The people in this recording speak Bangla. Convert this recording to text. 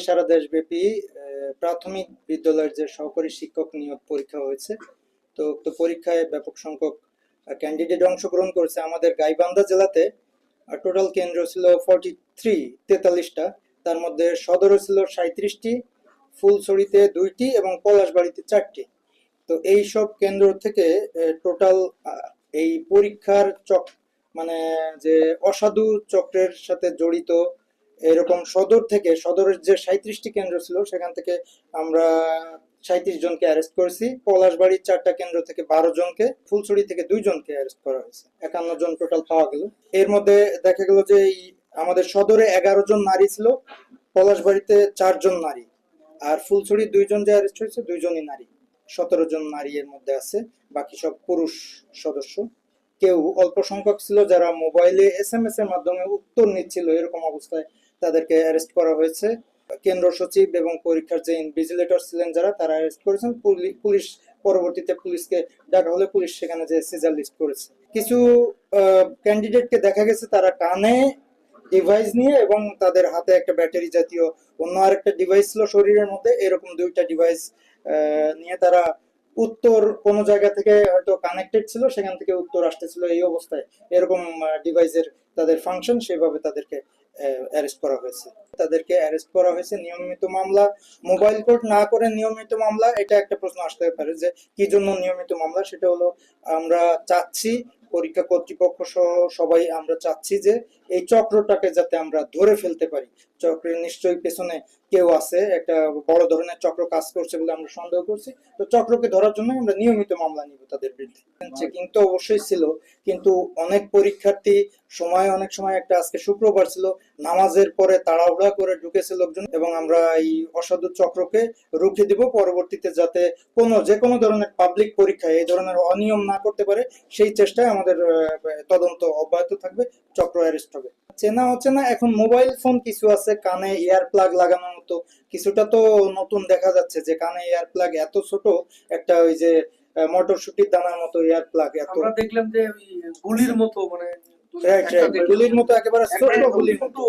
সারা দেশব্যাপী প্রাথমিক বিদ্যালয়ের যে সহকারী শিক্ষক নিয়োগ পরীক্ষা হয়েছে। তো উক্ত পরীক্ষায় ব্যাপক সংখ্যক ক্যান্ডিডেট অংশগ্রহণ করেছে। আমাদের গাইবান্ধা জেলাতে টোটাল কেন্দ্র ছিল 43টা, তার মধ্যে সদরে ছিল 37টি, ফুলছড়িতে 2টি এবং পলাশবাড়িতে 4টি। তো এই সব কেন্দ্র থেকে টোটাল এই পরীক্ষার মানে যে অসাধু চক্রের সাথে জড়িত এরকম সদরের যে 37টি কেন্দ্র ছিল সেখান থেকে আমরা 37 জনকে অ্যারেস্ট করেছি। পলাশবাড়ির 4টা কেন্দ্র থেকে 12 জনকে, ফুলছড়ি থেকে 2 জনকে অ্যারেস্ট করা হয়েছে। 51 জন টোটাল পাওয়া গেল। এর মধ্যে দেখা গেল যে আমাদের সদরে 11 জন নারী ছিল, পলাশবাড়িতে 4 জন নারী, আর ফুলছড়ি 2 জন যে অ্যারেস্ট হয়েছে 2 জনই নারী। 17 জন নারী এর মধ্যে আছে, বাকি সব পুরুষ সদস্য। কেউ অল্প সংখ্যক ছিল যারা মোবাইলে SMS এর মাধ্যমে উত্তর নিচ্ছিল, এরকম অবস্থায় তাদেরকে অ্যারেস্ট করা হয়েছে। কেন্দ্র সচিব এবং পরীক্ষার যে ইনভিজিলেটর ছিলেন যারা, তারা অ্যারেস্ট করেছেন। পুলিশ পরবর্তীতে পুলিশকে ডাকা হলে পুলিশ সেখানে যে সিজার লিস্ট করেছে। কিছু ক্যান্ডিডেটকে দেখা গেছে তারা কানে ডিভাইস নিয়ে এবং তাদের হাতে একটা ব্যাটারি জাতীয় অন্য আরেকটা ডিভাইস ছিল শরীরের মধ্যে, এরকম 2টা ডিভাইস নিয়ে তারা উত্তর কোন জায়গা থেকে হয়তো কানেক্টেড ছিল, সেখান থেকে উত্তর আসতেছিল। এই অবস্থায় এরকম ডিভাইসের তাদের ফাংশন, সেভাবে তাদেরকে অ্যারেস্ট করা হয়েছে। তাদেরকে অ্যারেস্ট করা হয়েছে নিয়মিত মামলা, মোবাইল কোর্ট না করে নিয়মিত মামলা। এটা একটা প্রশ্ন আসতে পারে যে কি জন্য নিয়মিত মামলা। সেটা হলো আমরা চাচ্ছি, পরীক্ষা কর্তৃপক্ষ সহ সবাই আমরা চাচ্ছি যে এই চক্রটাকে যাতে আমরা ধরে ফেলতে পারি। চক্রের নিশ্চয়ই পেছনে কেউ আছে, একটা বড় ধরনের চক্র কাজ করছে বলে আমরা সন্দেহ করছি। তো চক্রকে ধরার জন্য আমরা নিয়মিত মামলা নিব তাদের বিরুদ্ধে। চেকিং তো অবশ্যই ছিল, কিন্তু অনেক পরীক্ষার্থী অনেক সময় একটা আজকে শুক্রবার ছিল, নামাজের পরে তাড়াহুড়া করে ঢুকেছে লোকজন, এবং আমরা এই অসাধু চক্রকে রুখে দিব। পরবর্তীতে যাতে যে কোনো ধরনের পাবলিক পরীক্ষায় এই ধরনের অনিয়ম না করতে পারে, সেই চেষ্টায় আমাদের তদন্ত অব্যাহত থাকবে। চক্র অ্যারেস্ট হবে। চেনা অচেনা এখন মোবাইল ফোন কিছু আছে, কানে ইয়ার প্লাগ লাগানোর মতো কিছুটা তো নতুন দেখা যাচ্ছে, যে কানে ইয়ার প্লাগ এত ছোট, একটা ওই যে মটরশুটির দানার মতো ইয়ার প্লাগ। আমরা দেখলাম যে ওই গুলির মতো, মানে গুলির মতো, একেবারে ছোট গুলির মতো।